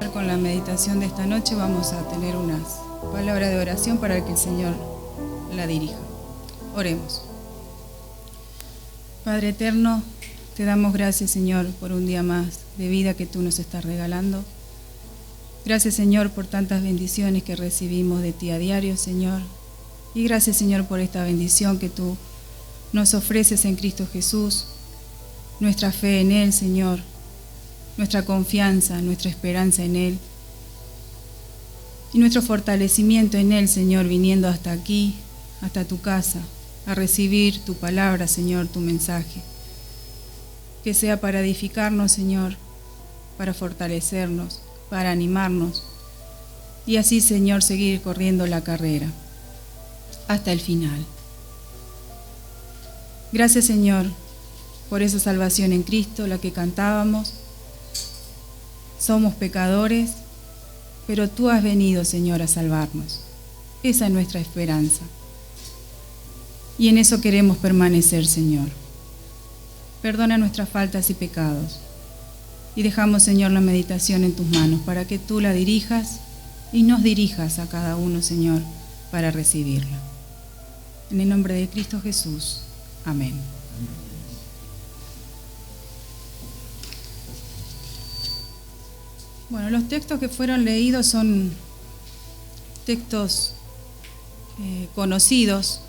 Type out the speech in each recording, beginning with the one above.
continuar con la meditación de esta noche, vamos a tener unas palabras de oración para que el Señor la dirija. Oremos. Padre eterno, te damos gracias, Señor, por un día más de vida que tú nos estás regalando. Gracias, Señor, por tantas bendiciones que recibimos de ti a diario, Señor. Y gracias, Señor, por esta bendición que tú nos ofreces en Cristo Jesús, nuestra fe en Él, Señor, nuestra confianza, nuestra esperanza en Él y nuestro fortalecimiento en Él, Señor, viniendo hasta aquí, hasta tu casa, a recibir tu palabra, Señor, tu mensaje. Que sea para edificarnos, Señor, para fortalecernos, para animarnos y así, Señor, seguir corriendo la carrera hasta el final. Gracias, Señor, por esa salvación en Cristo, la que cantábamos. Somos pecadores, pero tú has venido, Señor, a salvarnos. Esa es nuestra esperanza. Y en eso queremos permanecer, Señor. Perdona nuestras faltas y pecados. Y dejamos, Señor, la meditación en tus manos para que tú la dirijas y nos dirijas a cada uno, Señor, para recibirla. En el nombre de Cristo Jesús. Amén. Bueno, los textos que fueron leídos son textos conocidos.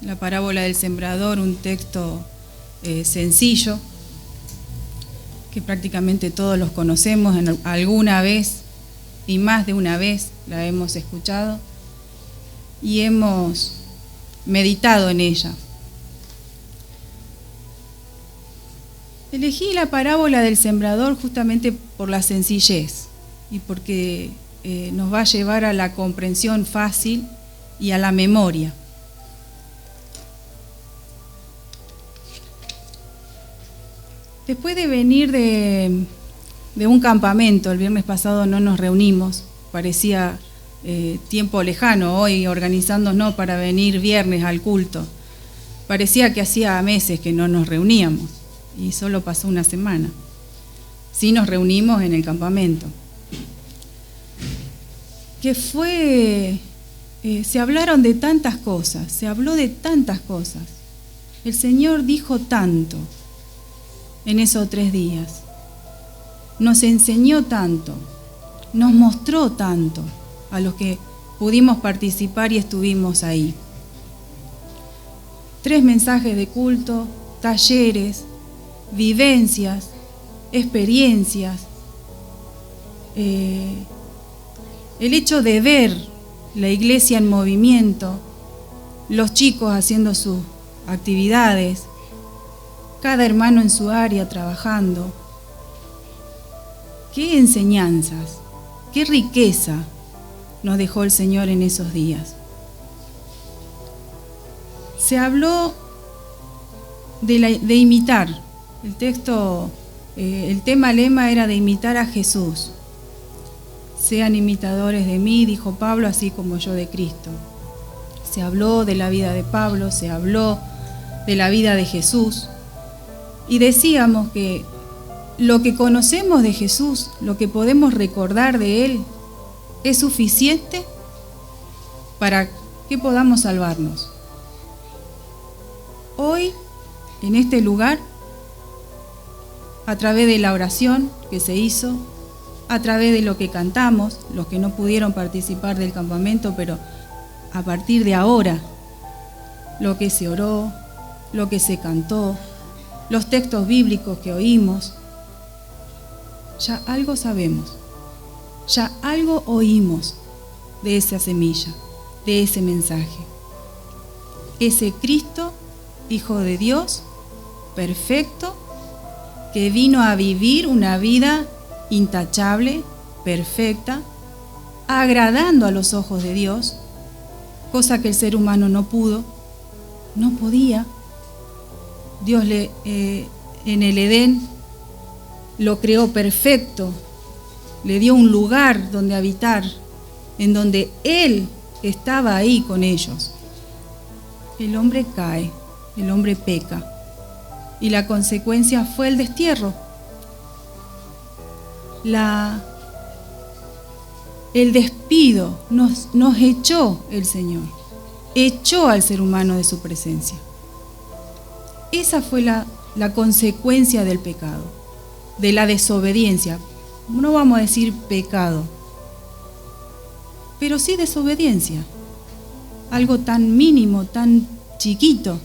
La parábola del sembrador, un texto sencillo, que prácticamente todos los conocemos, alguna vez y más de una vez la hemos escuchado y hemos meditado en ella. Elegí la parábola del sembrador justamente por la sencillez y porque nos va a llevar a la comprensión fácil y a la memoria. Después de venir de un campamento, el viernes pasado no nos reunimos, parecía tiempo lejano hoy organizándonos para venir viernes al culto. Parecía que hacía meses que no nos reuníamos. Y solo pasó una semana. Sí nos reunimos en el campamento. Se hablaron de tantas cosas, se habló de tantas cosas. El Señor dijo tanto en esos 3 días. Nos enseñó tanto, nos mostró tanto a los que pudimos participar y estuvimos ahí. 3 mensajes de culto, talleres, vivencias, experiencias, el hecho de ver la iglesia en movimiento, los chicos haciendo sus actividades, cada hermano en su área trabajando. Qué enseñanzas, qué riqueza nos dejó el Señor en esos días. Se habló de imitar. El texto, el lema era de imitar a Jesús. Sean imitadores de mí, dijo Pablo, así como yo de Cristo. Se habló de la vida de Pablo, se habló de la vida de Jesús. Y decíamos que lo que conocemos de Jesús, lo que podemos recordar de Él, es suficiente para que podamos salvarnos. Hoy, en este lugar, a través de la oración que se hizo, a través de lo que cantamos, los que no pudieron participar del campamento, pero a partir de ahora, lo que se oró, lo que se cantó, los textos bíblicos que oímos, ya algo sabemos, ya algo oímos de esa semilla, de ese mensaje. Ese Cristo, Hijo de Dios, perfecto, que vino a vivir una vida intachable, perfecta, agradando a los ojos de Dios, cosa que el ser humano no podía. Dios en el Edén lo creó perfecto, le dio un lugar donde habitar, en donde Él estaba ahí con ellos. El hombre cae, el hombre peca. Y la consecuencia fue el destierro. La el despido, nos echó el Señor, echó al ser humano de su presencia. Esa fue la consecuencia del pecado, de la desobediencia. No vamos a decir pecado, pero sí desobediencia. Algo tan mínimo, tan chiquito,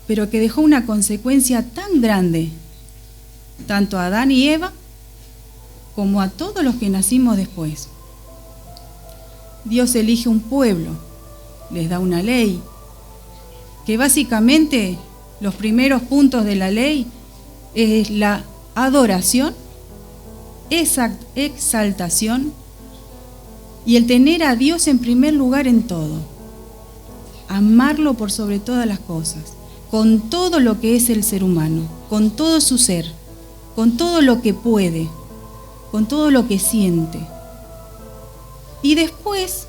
pero que dejó una consecuencia tan grande, tanto a Adán y Eva, como a todos los que nacimos después. Dios elige un pueblo, les da una ley, que básicamente los primeros puntos de la ley es la adoración, exaltación y el tener a Dios en primer lugar en todo. Amarlo por sobre todas las cosas, con todo lo que es el ser humano, con todo su ser, con todo lo que puede, con todo lo que siente. Y después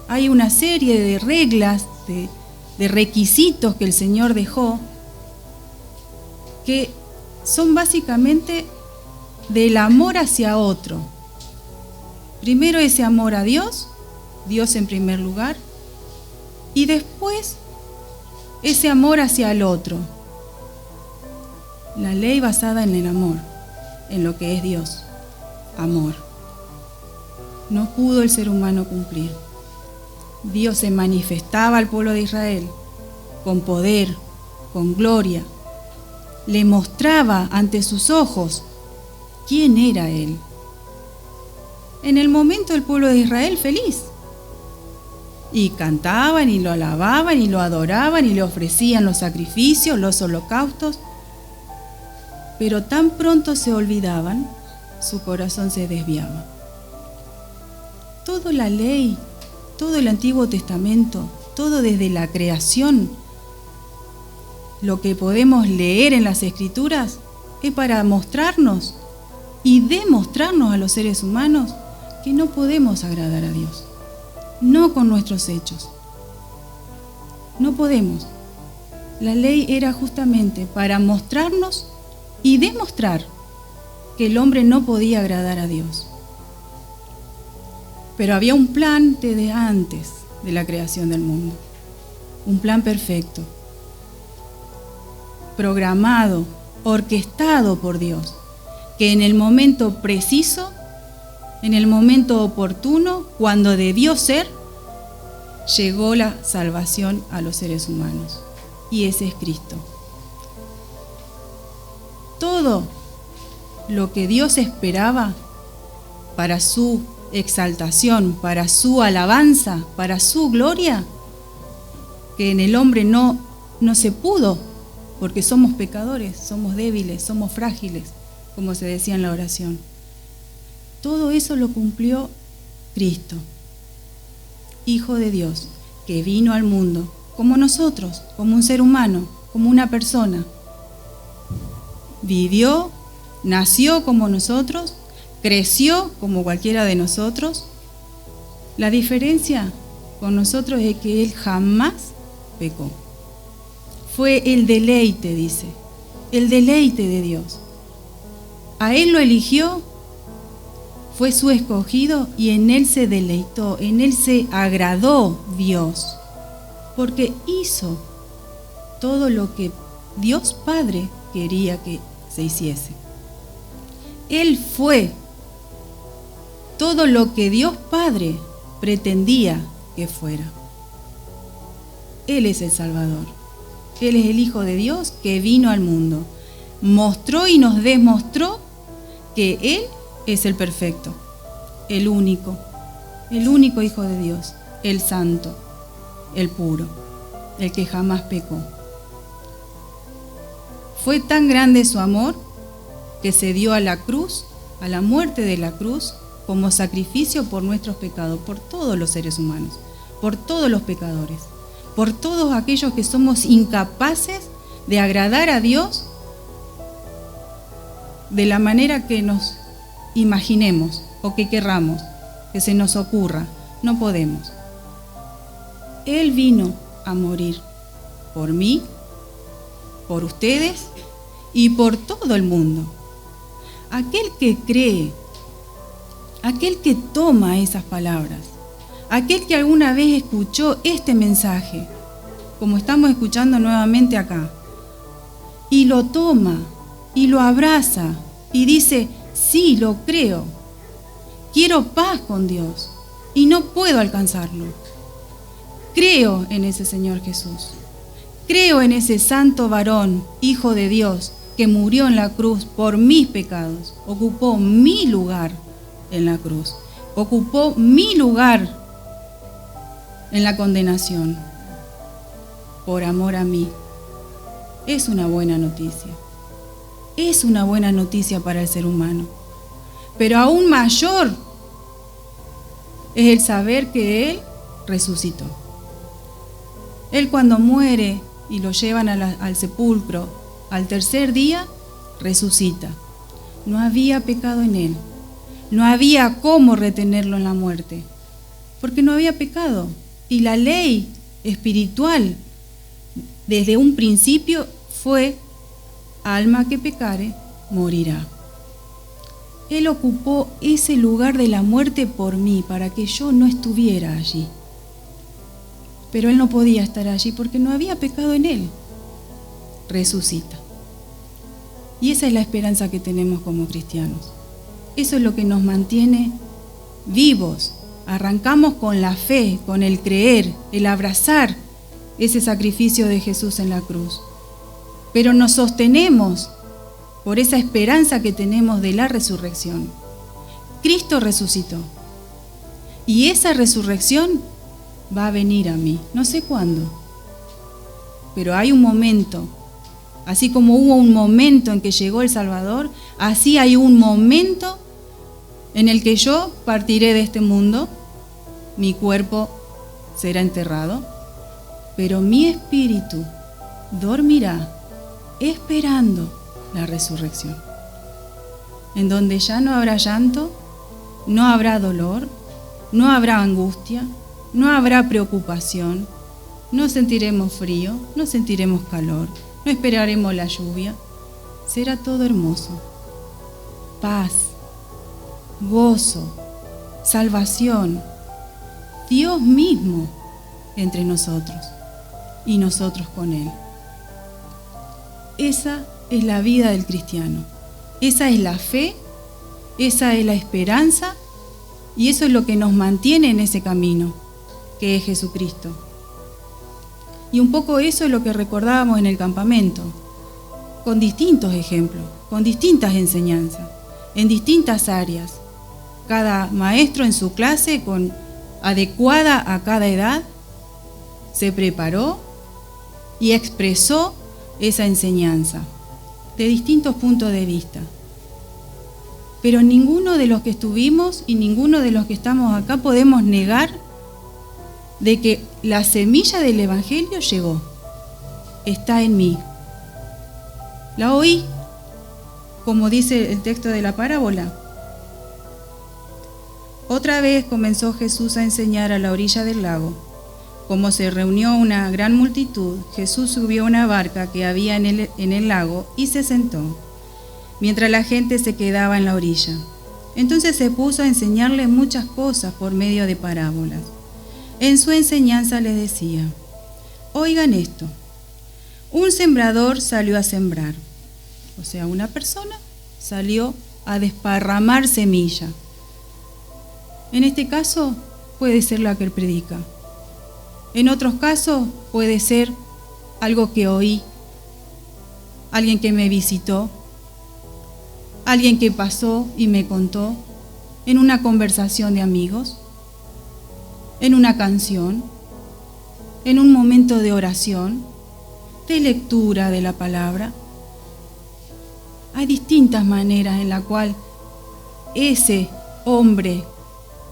hay una serie de reglas, de requisitos que el Señor dejó, que son básicamente del amor hacia otro. Primero ese amor a Dios, Dios en primer lugar, y después ese amor hacia el otro. La ley basada en el amor, en lo que es Dios, amor. No pudo el ser humano cumplir. Dios se manifestaba al pueblo de Israel con poder, con gloria. Le mostraba ante sus ojos quién era Él. En el momento el pueblo de Israel feliz. Y cantaban y lo alababan y lo adoraban y le ofrecían los sacrificios, los holocaustos. Pero tan pronto se olvidaban, su corazón se desviaba. Toda la ley, todo el Antiguo Testamento, todo desde la creación, lo que podemos leer en las Escrituras es para mostrarnos y demostrarnos a los seres humanos que no podemos agradar a Dios, no con nuestros hechos. No podemos. La ley era justamente para mostrarnos y demostrar que el hombre no podía agradar a Dios. Pero había un plan desde antes de la creación del mundo, un plan perfecto, programado, orquestado por Dios, que en el momento preciso, en el momento oportuno, cuando debió ser, llegó la salvación a los seres humanos. Y ese es Cristo. Todo lo que Dios esperaba para su exaltación, para su alabanza, para su gloria, que en el hombre no se pudo, porque somos pecadores, somos débiles, somos frágiles, como se decía en la oración. Todo eso lo cumplió Cristo, Hijo de Dios, que vino al mundo como nosotros, como un ser humano, como una persona. Vivió, nació como nosotros, creció como cualquiera de nosotros. La diferencia con nosotros es que Él jamás pecó. Fue el deleite, dice, el deleite de Dios. A Él lo eligió, fue su escogido y en Él se deleitó, en Él se agradó Dios, porque hizo todo lo que Dios Padre quería que se hiciese. Él fue todo lo que Dios Padre pretendía que fuera. Él es el Salvador. Él es el Hijo de Dios que vino al mundo. Mostró y nos demostró que Él es el perfecto, el único Hijo de Dios, el santo, el puro, el que jamás pecó. Fue tan grande su amor que se dio a la cruz, a la muerte de la cruz, como sacrificio por nuestros pecados, por todos los seres humanos, por todos los pecadores, por todos aquellos que somos incapaces de agradar a Dios de la manera que nos imaginemos o que querramos, que se nos ocurra. No podemos. Él vino a morir por mí, por ustedes y por todo el mundo. Aquel que cree aquel que toma esas palabras, aquel que alguna vez escuchó este mensaje, como estamos escuchando nuevamente acá, y lo toma y lo abraza y dice, sí, lo creo, quiero paz con Dios y no puedo alcanzarlo. Creo en ese Señor Jesús, creo en ese santo varón, Hijo de Dios, que murió en la cruz por mis pecados, ocupó mi lugar en la cruz, ocupó mi lugar en la condenación, por amor a mí. Es una buena noticia. Es una buena noticia para el ser humano. Pero aún mayor es el saber que Él resucitó. Él cuando muere y lo llevan al sepulcro, al tercer día, resucita. No había pecado en Él. No había cómo retenerlo en la muerte, porque no había pecado. Y la ley espiritual, desde un principio, fue: alma que pecare, morirá. Él ocupó ese lugar de la muerte por mí, para que yo no estuviera allí. Pero Él no podía estar allí porque no había pecado en Él. Resucita. Y esa es la esperanza que tenemos como cristianos. Eso es lo que nos mantiene vivos. Arrancamos con la fe, con el creer, el abrazar ese sacrificio de Jesús en la cruz. Pero nos sostenemos por esa esperanza que tenemos de la resurrección. Cristo resucitó. Y esa resurrección va a venir a mí. No sé cuándo. Pero hay un momento. Así como hubo un momento en que llegó el Salvador, así hay un momento en el que yo partiré de este mundo, mi cuerpo será enterrado, pero mi espíritu dormirá esperando la resurrección, en donde ya no habrá llanto, no habrá dolor, no habrá angustia, no habrá preocupación, no sentiremos frío, no sentiremos calor, no esperaremos la lluvia, será todo hermoso, paz, gozo, salvación, Dios mismo entre nosotros y nosotros con Él. Esa es la vida del cristiano, esa es la fe, esa es la esperanza y eso es lo que nos mantiene en ese camino, que es Jesucristo. Y un poco eso es lo que recordábamos en el campamento, con distintos ejemplos, con distintas enseñanzas, en distintas áreas. Cada maestro en su clase, adecuada a cada edad, se preparó y expresó esa enseñanza de distintos puntos de vista. Pero ninguno de los que estuvimos y ninguno de los que estamos acá podemos negar de que la semilla del Evangelio llegó, está en mí. La oí, como dice el texto de la parábola. Otra vez comenzó Jesús a enseñar a la orilla del lago. Como se reunió una gran multitud, Jesús subió a una barca que había en el lago y se sentó, mientras la gente se quedaba en la orilla. Entonces se puso a enseñarles muchas cosas por medio de parábolas. En su enseñanza les decía: oigan esto, un sembrador salió a sembrar, o sea, una persona salió a desparramar semilla. En este caso puede ser la que él predica. En otros casos puede ser algo que oí, alguien que me visitó, alguien que pasó y me contó, en una conversación de amigos, en una canción, en un momento de oración, de lectura de la palabra. Hay distintas maneras en la cual ese hombre,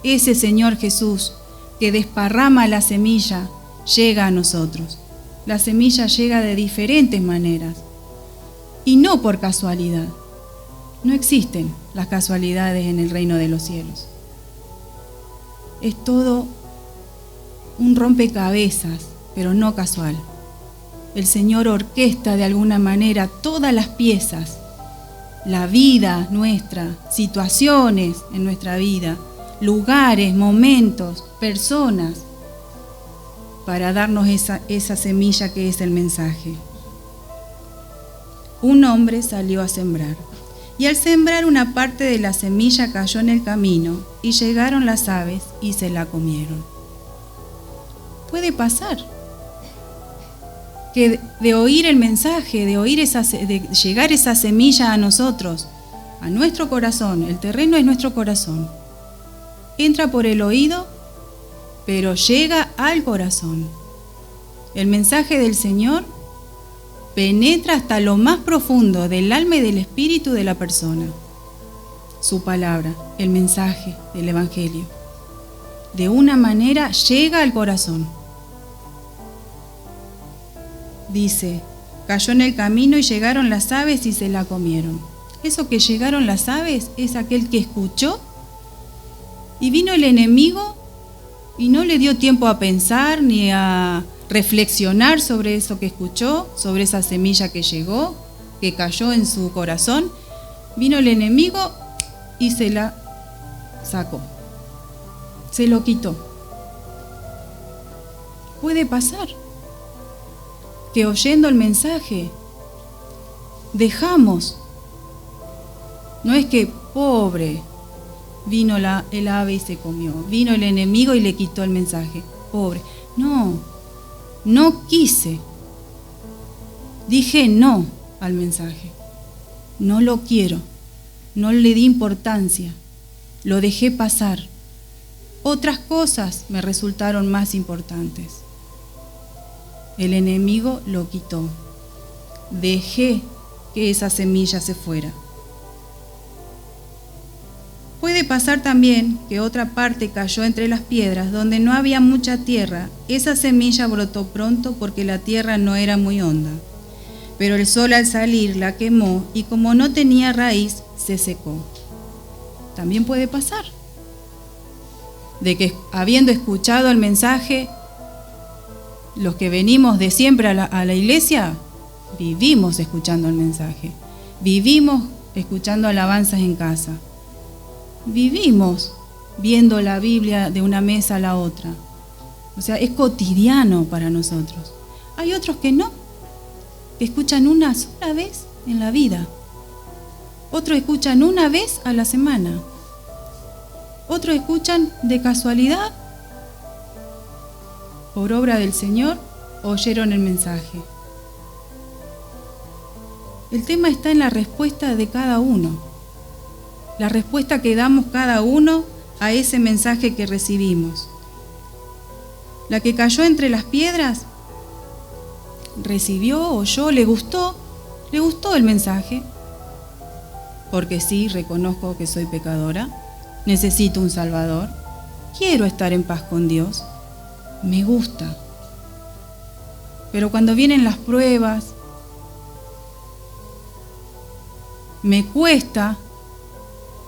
ese Señor Jesús que desparrama la semilla, llega a nosotros. La semilla llega de diferentes maneras y no por casualidad. No existen las casualidades en el reino de los cielos. Es todo un rompecabezas, pero no casual. El Señor orquesta de alguna manera todas las piezas la vida nuestra, situaciones en nuestra vida, lugares, momentos, personas, para darnos esa semilla que es el mensaje. Un hombre salió a sembrar, y al sembrar una parte de la semilla cayó en el camino, y llegaron las aves y se la comieron. Puede pasar que de oír el mensaje, de llegar esa semilla a nosotros, a nuestro corazón, el terreno es nuestro corazón, entra por el oído, pero llega al corazón. El mensaje del Señor penetra hasta lo más profundo del alma y del espíritu de la persona. Su palabra, el mensaje del Evangelio, de una manera llega al corazón. Dice, cayó en el camino y llegaron las aves y se la comieron. Eso que llegaron las aves es aquel que escuchó y vino el enemigo y no le dio tiempo a pensar ni a reflexionar sobre eso que escuchó, sobre esa semilla que llegó, que cayó en su corazón. Vino el enemigo y se la sacó, se lo quitó. Puede pasar que oyendo el mensaje dejamos, no es que pobre, vino el ave y se comió, vino el enemigo y le quitó el mensaje, pobre, no quise, dije no al mensaje, no lo quiero, no le di importancia, lo dejé pasar, otras cosas me resultaron más importantes. El enemigo lo quitó. Dejé que esa semilla se fuera. Puede pasar también que otra parte cayó entre las piedras donde no había mucha tierra. Esa semilla brotó pronto porque la tierra no era muy honda. Pero el sol al salir la quemó y como no tenía raíz, se secó. También puede pasar de que habiendo escuchado el mensaje, los que venimos de siempre a la iglesia, vivimos escuchando el mensaje, vivimos escuchando alabanzas en casa, vivimos viendo la Biblia de una mesa a la otra. O sea, es cotidiano para nosotros. Hay otros que no, que escuchan una sola vez en la vida. Otros escuchan una vez a la semana. Otros escuchan de casualidad. Por obra del Señor, oyeron el mensaje. El tema está en la respuesta de cada uno. La respuesta que damos cada uno a ese mensaje que recibimos. La que cayó entre las piedras, recibió, oyó, le gustó el mensaje. Porque sí, reconozco que soy pecadora, necesito un Salvador, quiero estar en paz con Dios. Me gusta. Pero cuando vienen las pruebas, me cuesta,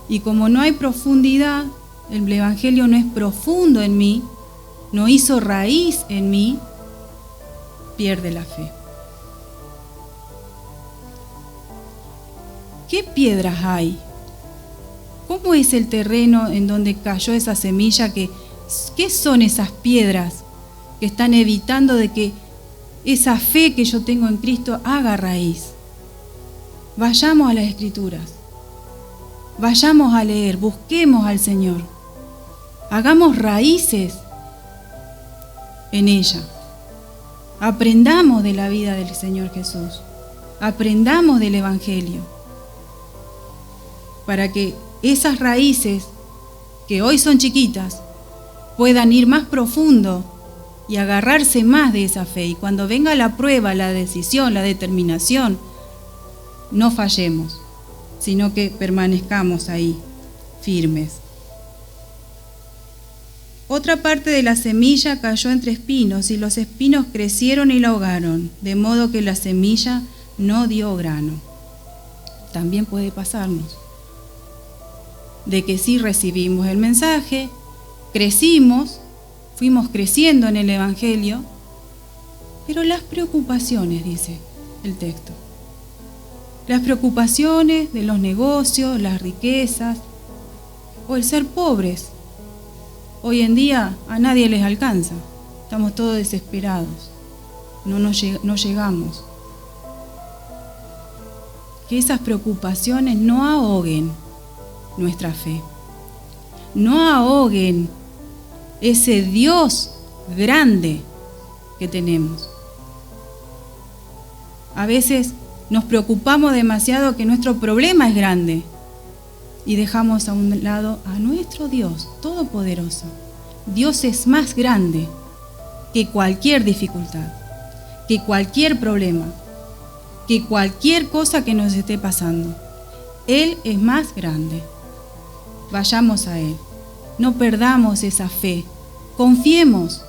y como no hay profundidad, el Evangelio no es profundo en mí, no hizo raíz en mí, pierde la fe. ¿Qué piedras hay? ¿Cómo es el terreno en donde cayó esa semilla? ¿Qué son esas piedras que están evitando de que esa fe que yo tengo en Cristo haga raíz? Vayamos a las Escrituras, vayamos a leer, busquemos al Señor, hagamos raíces en ella, aprendamos de la vida del Señor Jesús, aprendamos del Evangelio, para que esas raíces que hoy son chiquitas puedan ir más profundo y agarrarse más de esa fe. Y cuando venga la prueba, la decisión, la determinación, no fallemos, sino que permanezcamos ahí, firmes. Otra parte de la semilla cayó entre espinos, y los espinos crecieron y la ahogaron, de modo que la semilla no dio grano. También puede pasarnos, de que sí recibimos el mensaje, crecimos, fuimos creciendo en el Evangelio, pero las preocupaciones, dice el texto, Las preocupaciones de los negocios, las riquezas o el ser pobres. Hoy en día a nadie les alcanza. Estamos todos desesperados. No llegamos. Que esas preocupaciones no ahoguen nuestra fe. No ahoguen ese Dios grande que tenemos. A veces nos preocupamos demasiado que nuestro problema es grande y dejamos a un lado a nuestro Dios todopoderoso. Dios es más grande que cualquier dificultad, que cualquier problema, que cualquier cosa que nos esté pasando. Él es más grande. Vayamos a Él. No perdamos esa fe. Confiemos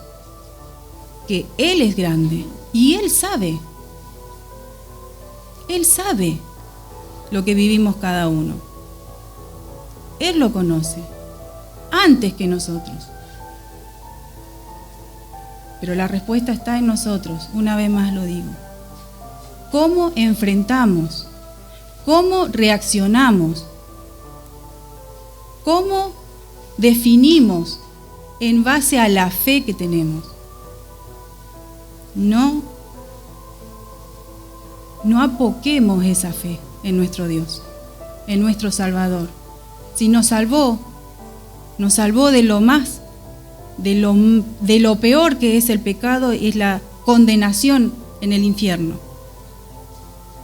que Él es grande y Él sabe. Él sabe lo que vivimos cada uno. Él lo conoce antes que nosotros. Pero la respuesta está en nosotros, una vez más lo digo. ¿Cómo enfrentamos? ¿Cómo reaccionamos? ¿Cómo definimos en base a la fe que tenemos? No apoquemos esa fe en nuestro Dios, en nuestro Salvador. Si nos salvó de lo más, de lo peor que es el pecado, es la condenación en el infierno.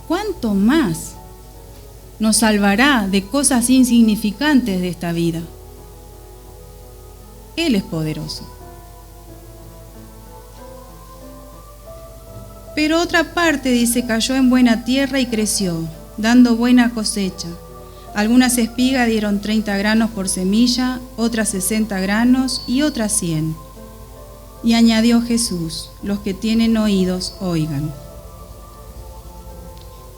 ¿Cuánto más nos salvará de cosas insignificantes de esta vida? Él es poderoso. Pero otra parte dice, cayó en buena tierra y creció, dando buena cosecha. Algunas espigas dieron 30 granos por semilla, otras 60 granos y otras 100. Y añadió Jesús, los que tienen oídos, oigan.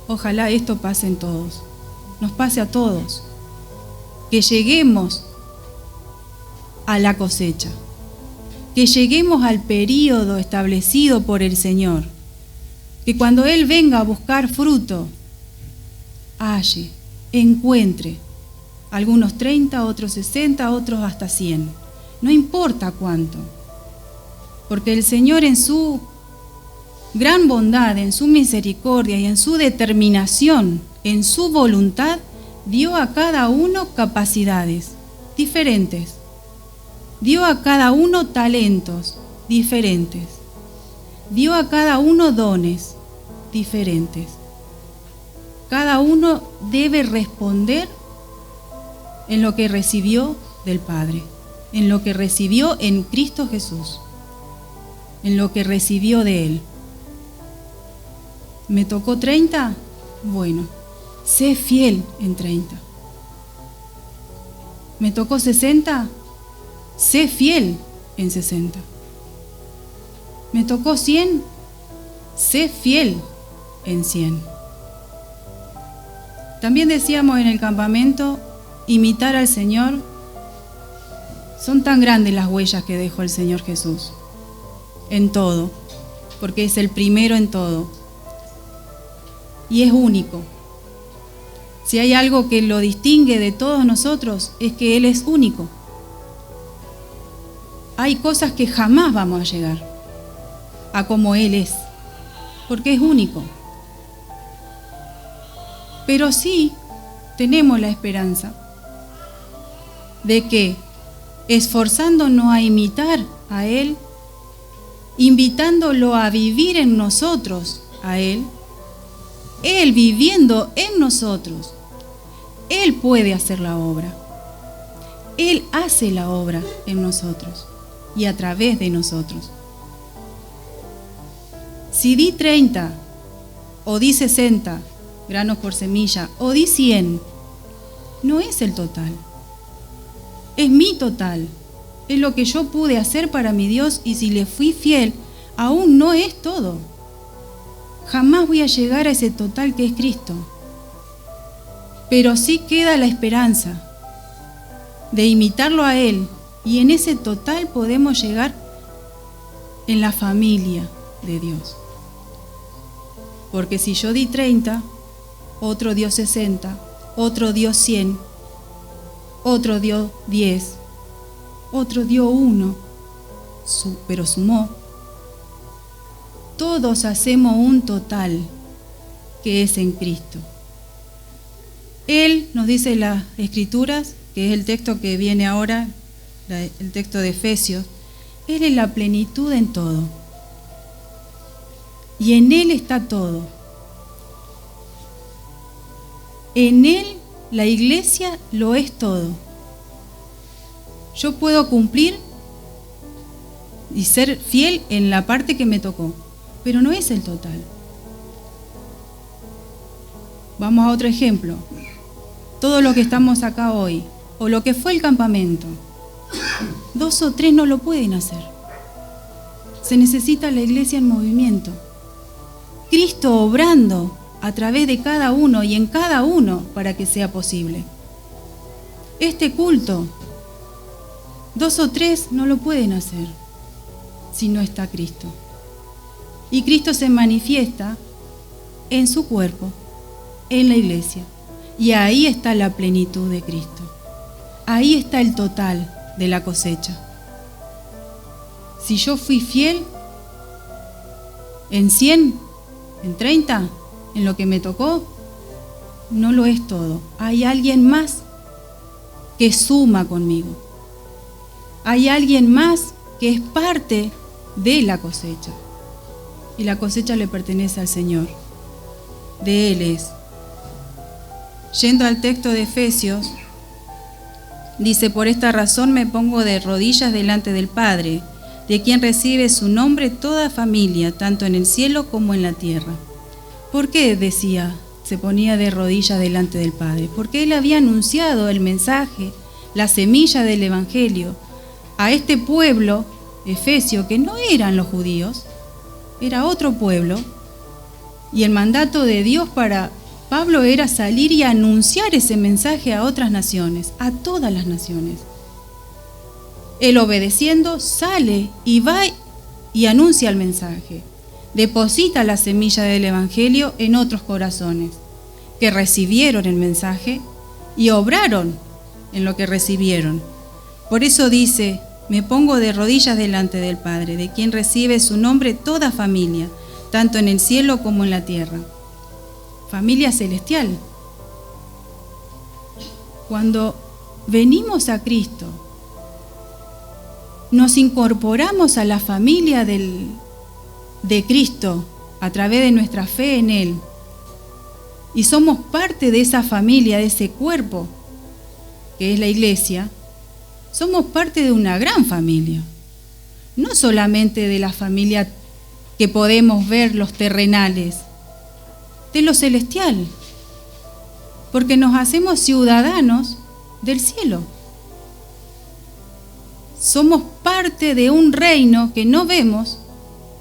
Ojalá esto pase en todos, nos pase a todos, que lleguemos a la cosecha, que lleguemos al período establecido por el Señor, que cuando Él venga a buscar fruto, halle, encuentre, algunos 30, otros 60, otros hasta 100, no importa cuánto, porque el Señor en su gran bondad, en su misericordia y en su determinación, en su voluntad, dio a cada uno capacidades diferentes, dio a cada uno talentos diferentes, dio a cada uno dones diferentes. Cada uno debe responder en lo que recibió del Padre, en lo que recibió en Cristo Jesús, en lo que recibió de Él. ¿Me tocó 30? Bueno, sé fiel en 30. ¿Me tocó 60? Sé fiel en 60. ¿Me tocó 100? Sé fiel en 100. También decíamos en el campamento, imitar al Señor. Son tan grandes las huellas que dejó el Señor Jesús en todo, porque es el primero en todo y es único. Si hay algo que lo distingue de todos nosotros, es que Él es único. Hay cosas que jamás vamos a llegar a como Él es, porque es único. Pero sí tenemos la esperanza de que, esforzándonos a imitar a Él, invitándolo a vivir en nosotros a Él viviendo en nosotros, Él puede hacer la obra. Él hace la obra en nosotros y a través de nosotros. Si di 30 o di 60 granos por semilla o di 100, no es el total. Es mi total. Es lo que yo pude hacer para mi Dios, y si le fui fiel, aún no es todo. Jamás voy a llegar a ese total que es Cristo. Pero sí queda la esperanza de imitarlo a Él, y en ese total podemos llegar en la familia de Dios. Porque si yo di 30 otro dio 60, otro dio 100, otro dio 10, otro dio 1, pero sumó. Todos hacemos un total que es en Cristo. Él nos dice las Escrituras, que es el texto que viene ahora, el texto de Efesios, Él es la plenitud en todo. Y en Él está todo. En Él la iglesia lo es todo. Yo puedo cumplir y ser fiel en la parte que me tocó, pero no es el total. Vamos a otro ejemplo. Todo lo que estamos acá hoy, o lo que fue el campamento, 2 o 3 no lo pueden hacer. Se necesita la iglesia en movimiento. Cristo obrando a través de cada uno y en cada uno para que sea posible. Este culto, 2 o 3 no lo pueden hacer si no está Cristo. Y Cristo se manifiesta en su cuerpo, en la iglesia. Y ahí está la plenitud de Cristo. Ahí está el total de la cosecha. Si yo fui fiel en 100, en 30, en lo que me tocó, no lo es todo. Hay alguien más que suma conmigo. Hay alguien más que es parte de la cosecha. Y la cosecha le pertenece al Señor. De Él es. Yendo al texto de Efesios, dice: por esta razón me pongo de rodillas delante del Padre, de quien recibe su nombre toda familia, tanto en el cielo como en la tierra. ¿Por qué decía, se ponía de rodillas delante del Padre? Porque Él había anunciado el mensaje, la semilla del Evangelio, a este pueblo, Efesio, que no eran los judíos, era otro pueblo, y el mandato de Dios para Pablo era salir y anunciar ese mensaje a otras naciones, a todas las naciones. Él, obedeciendo, sale y va y anuncia el mensaje. Deposita la semilla del Evangelio en otros corazones que recibieron el mensaje y obraron en lo que recibieron. Por eso dice: me pongo de rodillas delante del Padre, de quien recibe su nombre toda familia, tanto en el cielo como en la tierra. Familia celestial. Cuando venimos a Cristo, nos incorporamos a la familia de Cristo a través de nuestra fe en Él. Y somos parte de esa familia, de ese cuerpo, que es la iglesia. Somos parte de una gran familia. No solamente de la familia que podemos ver, los terrenales, de lo celestial, porque nos hacemos ciudadanos del cielo. Somos parte de un reino que no vemos,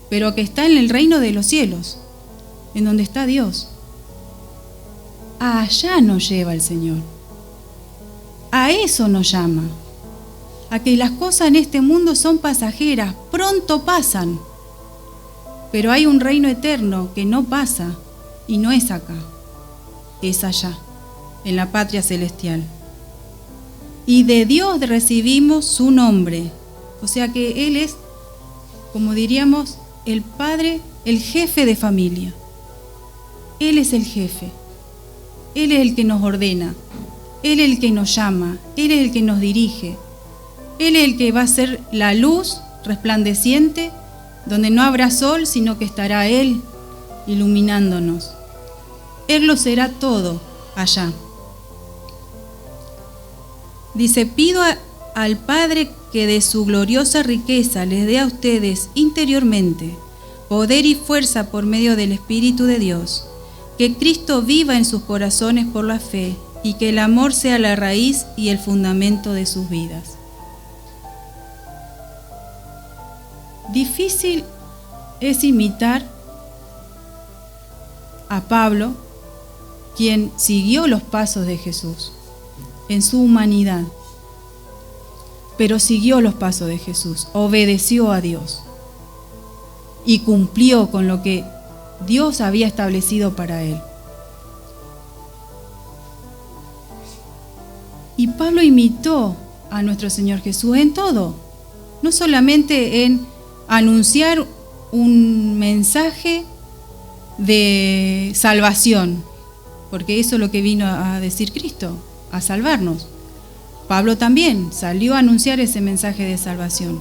pero que está en el reino de los cielos, en donde está Dios. Allá nos lleva el Señor. A eso nos llama. A que las cosas en este mundo son pasajeras, pronto pasan. Pero hay un reino eterno que no pasa. Y no es acá, es allá, en la patria celestial. Y de Dios recibimos su nombre. O sea que Él es, como diríamos, el Padre, el jefe de familia. Él es el jefe. Él es el que nos ordena. Él es el que nos llama. Él es el que nos dirige. Él es el que va a ser la luz resplandeciente, donde no habrá sol, sino que estará Él iluminándonos. Él lo será todo allá. Dice: pido al Padre que de su gloriosa riqueza les dé a ustedes interiormente poder y fuerza por medio del Espíritu de Dios, que Cristo viva en sus corazones por la fe y que el amor sea la raíz y el fundamento de sus vidas. Difícil es imitar a Pablo, quien siguió los pasos de Jesús en su humanidad, pero siguió los pasos de Jesús, obedeció a Dios y cumplió con lo que Dios había establecido para él. Pablo imitó a nuestro Señor Jesús en todo, no solamente en anunciar un mensaje de salvación, porque eso es lo que vino a decir Cristo, a salvarnos. Pablo también salió a anunciar ese mensaje de salvación,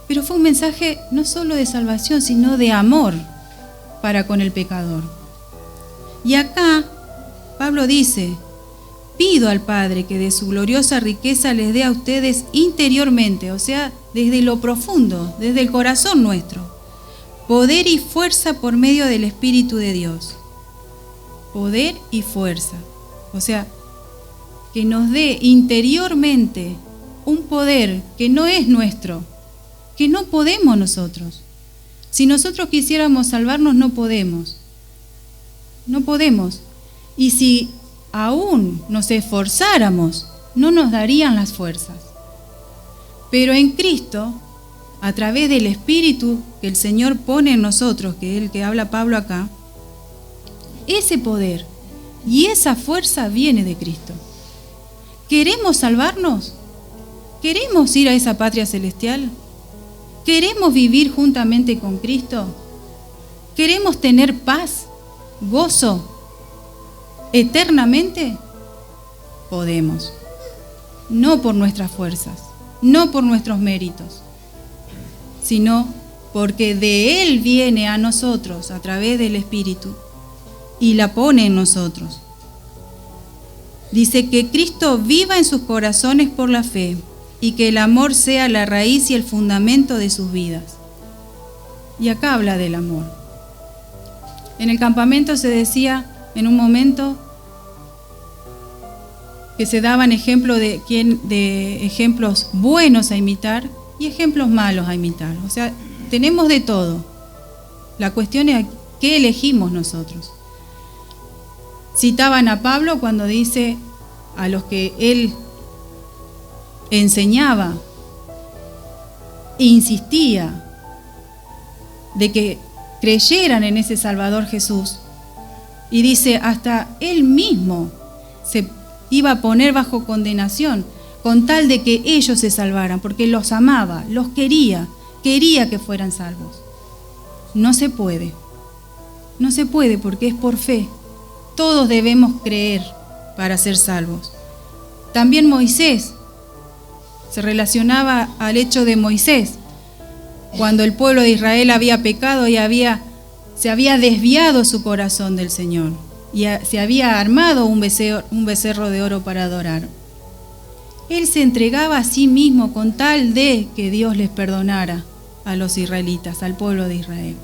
pero fue un mensaje no solo de salvación, sino de amor para con el pecador. Y acá Pablo dice: pido al Padre que de su gloriosa riqueza les dé a ustedes interiormente, o sea, desde lo profundo, desde el corazón nuestro, poder y fuerza por medio del Espíritu de Dios. Poder y fuerza. O sea, que nos dé interiormente un poder que no es nuestro, que no podemos nosotros. Si nosotros quisiéramos salvarnos, no podemos. No podemos. Y si aún nos esforzáramos, no nos darían las fuerzas. Pero en Cristo, a través del Espíritu que el Señor pone en nosotros, que es el que habla Pablo acá, ese poder y esa fuerza viene de Cristo. ¿Queremos salvarnos? ¿Queremos ir a esa patria celestial? ¿Queremos vivir juntamente con Cristo? ¿Queremos tener paz, gozo, eternamente? Podemos. No por nuestras fuerzas, no por nuestros méritos, sino porque de Él viene a nosotros a través del Espíritu y la pone en nosotros. Dice que Cristo viva en sus corazones por la fe y que el amor sea la raíz y el fundamento de sus vidas. Y acá habla del amor. En el campamento se decía en un momento que se daban ejemplos de ejemplos buenos a imitar y ejemplos malos a imitar. O sea, tenemos de todo. La cuestión es qué elegimos nosotros. Citaban a Pablo cuando dice a los que él enseñaba e insistía de que creyeran en ese Salvador Jesús. Y dice, hasta él mismo se iba a poner bajo condenación con tal de que ellos se salvaran, porque los amaba, los quería que fueran salvos. No se puede porque es por fe. Todos debemos creer para ser salvos. También Moisés, se relacionaba al hecho de Moisés, cuando el pueblo de Israel había pecado y se había desviado su corazón del Señor y se había armado un becerro de oro para adorar. Él se entregaba a sí mismo con tal de que Dios les perdonara a los israelitas, al pueblo de Israel.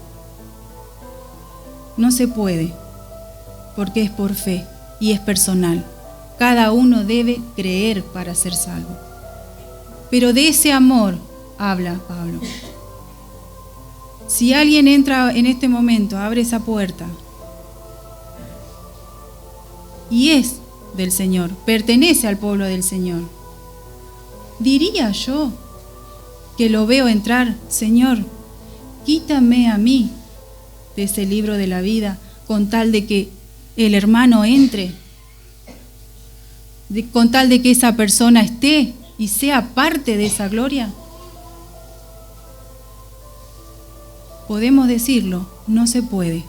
No se puede, porque es por fe y es personal. Cada uno debe creer para ser salvo. Pero de ese amor habla Pablo. Si alguien entra en este momento, abre esa puerta y es del Señor, pertenece al pueblo del Señor, diría yo que lo veo entrar: Señor, quítame a mí de ese libro de la vida con tal de que el hermano entre, con tal de que esa persona esté y sea parte de esa gloria. Podemos decirlo, no se puede.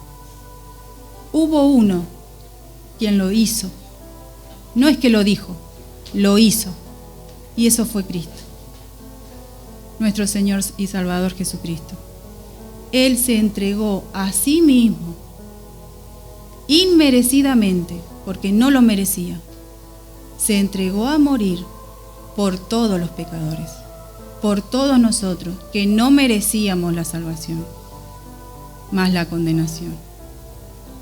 Hubo uno quien lo hizo. No es que lo dijo, lo hizo. Y eso fue Cristo, nuestro Señor y Salvador Jesucristo. Él se entregó a sí mismo, inmerecidamente, porque no lo merecía. Se entregó a morir por todos los pecadores, por todos nosotros, que no merecíamos la salvación, más la condenación.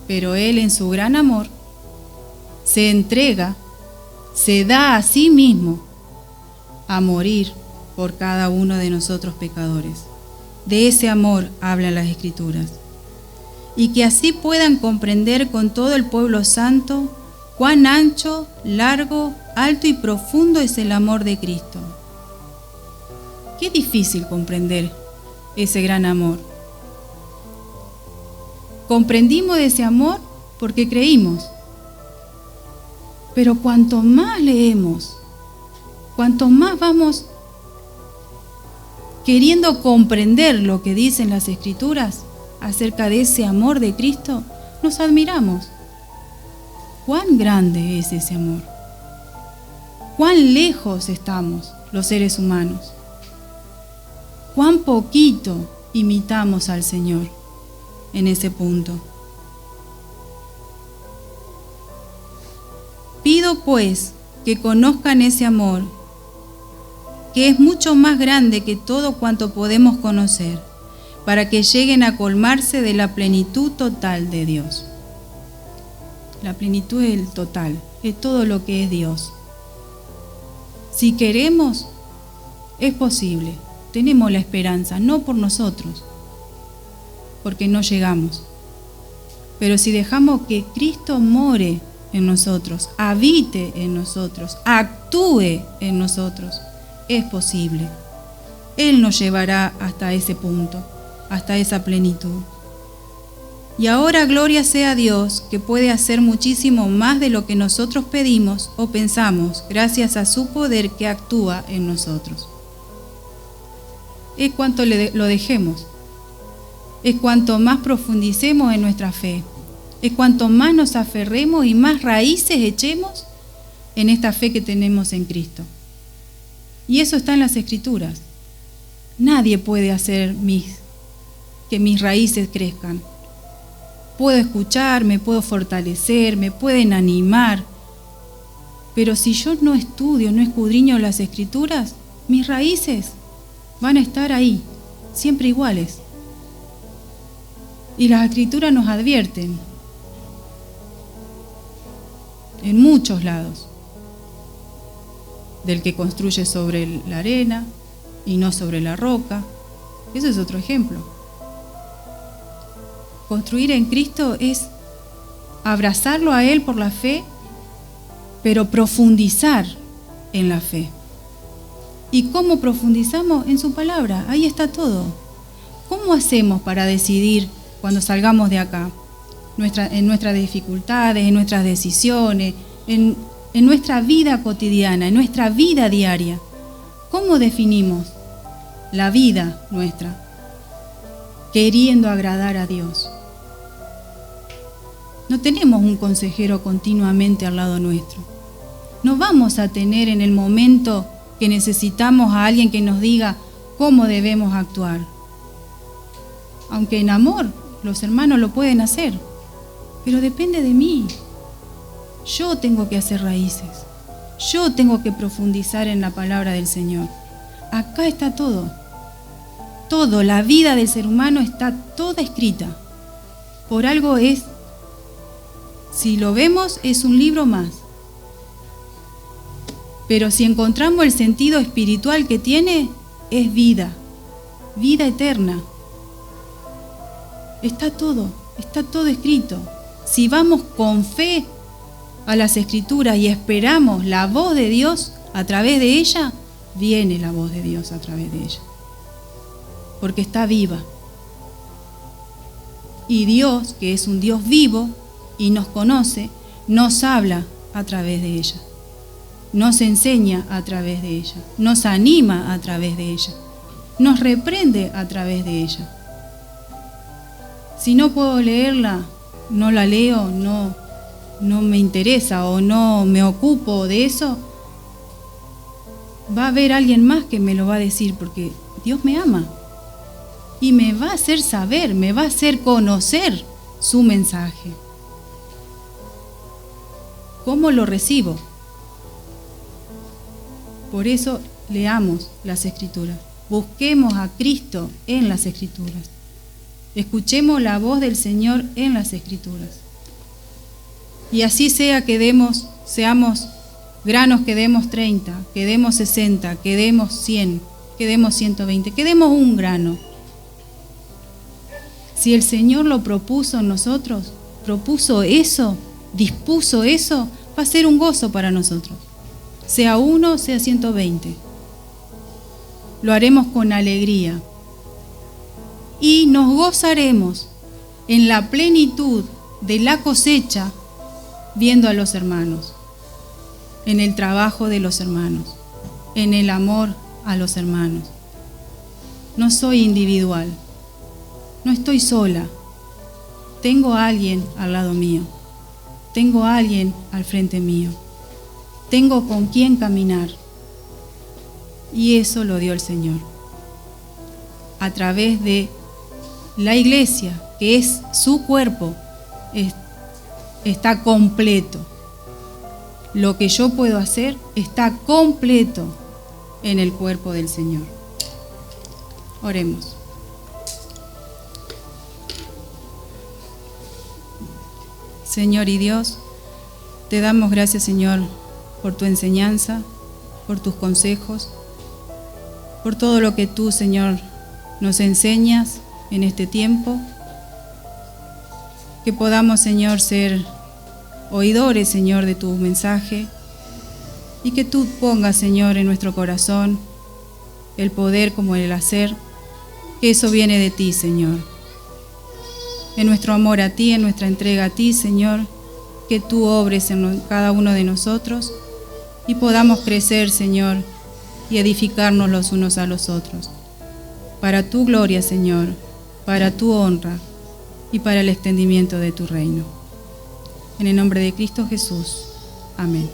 Pero Él, en su gran amor, se entrega, se da a sí mismo a morir por cada uno de nosotros pecadores. De ese amor hablan las Escrituras. Y que así puedan comprender con todo el pueblo santo cuán ancho, largo, alto y profundo es el amor de Cristo. Qué difícil comprender ese gran amor. Comprendimos ese amor porque creímos. Pero cuanto más leemos, cuanto más vamos queriendo comprender lo que dicen las Escrituras acerca de ese amor de Cristo, nos admiramos. ¿Cuán grande es ese amor? ¿Cuán lejos estamos los seres humanos? ¿Cuán poquito imitamos al Señor en ese punto? Pido pues que conozcan ese amor, que es mucho más grande que todo cuanto podemos conocer, para que lleguen a colmarse de la plenitud total de Dios. La plenitud es el total, es todo lo que es Dios. Si queremos, es posible. Tenemos la esperanza, no por nosotros, porque no llegamos. Pero si dejamos que Cristo more en nosotros, habite en nosotros, actúe en nosotros, es posible. Él nos llevará hasta ese punto, hasta esa plenitud. Y ahora gloria sea a Dios, que puede hacer muchísimo más de lo que nosotros pedimos o pensamos, gracias a su poder que actúa en nosotros. Es cuanto lo dejemos, es cuanto más profundicemos en nuestra fe, es cuanto más nos aferremos y más raíces echemos en esta fe que tenemos en Cristo. Y eso está en las Escrituras. Nadie puede hacer que mis raíces crezcan. Puedo escuchar, me puedo fortalecer, me pueden animar, pero si yo no estudio, no escudriño las Escrituras, mis raíces van a estar ahí, siempre iguales. Y las Escrituras nos advierten en muchos lados del que construye sobre la arena y no sobre la roca. Eso es otro ejemplo. Construir en Cristo es abrazarlo a Él por la fe, pero profundizar en la fe. ¿Y cómo profundizamos? En su palabra. Ahí está todo. ¿Cómo hacemos para decidir cuando salgamos de acá? En nuestras dificultades, en nuestras decisiones, en nuestra vida cotidiana, en nuestra vida diaria. ¿Cómo definimos la vida nuestra? Queriendo agradar a Dios. No tenemos un consejero continuamente al lado nuestro. No vamos a tener en el momento que necesitamos a alguien que nos diga cómo debemos actuar. Aunque en amor los hermanos lo pueden hacer, pero depende de mí. Yo tengo que hacer raíces. Yo tengo que profundizar en la palabra del Señor. Acá está todo. Todo, la vida del ser humano está toda escrita. Por algo es, si lo vemos, es un libro más. Pero si encontramos el sentido espiritual que tiene, es vida, vida eterna. Está todo escrito. Si vamos con fe a las Escrituras y esperamos la voz de Dios a través de ella, viene la voz de Dios a través de ella. Porque está viva. Y Dios, que es un Dios vivo y nos conoce, nos habla a través de ella. Nos enseña a través de ella. Nos anima a través de ella. Nos reprende a través de ella. Si no puedo leerla, no la leo, no me interesa o no me ocupo de eso, va a haber alguien más que me lo va a decir, porque Dios me ama y me va a hacer saber, me va a hacer conocer su mensaje. ¿Cómo lo recibo? Por eso leamos las Escrituras, busquemos a Cristo en las Escrituras, escuchemos la voz del Señor en las Escrituras. Y así sea que seamos granos que demos 30, que demos 60, que demos 100, que demos 120, que demos un grano. Si el Señor lo propuso en nosotros, propuso eso, dispuso eso, va a ser un gozo para nosotros. Sea 1, sea 120. Lo haremos con alegría. Y nos gozaremos en la plenitud de la cosecha, viendo a los hermanos, en el trabajo de los hermanos. en el amor a los hermanos. No soy individual, no estoy sola. Tengo a alguien al lado mío, tengo a alguien al frente mío, tengo con quién caminar. Y eso lo dio el Señor a través de la iglesia, que es su cuerpo, está completo. Lo que yo puedo hacer está completo en el cuerpo del Señor. Oremos. Señor y Dios, te damos gracias, Señor, por tu enseñanza, por tus consejos, por todo lo que tú, Señor, nos enseñas en este tiempo. Que podamos, Señor, ser oidores, Señor, de tu mensaje, y que tú pongas, Señor, en nuestro corazón el poder como el hacer, que eso viene de ti, Señor. En nuestro amor a ti, en nuestra entrega a ti, Señor, que tú obres en cada uno de nosotros y podamos crecer, Señor, y edificarnos los unos a los otros. Para tu gloria, Señor, para tu honra y para el extendimiento de tu reino. En el nombre de Cristo Jesús. Amén.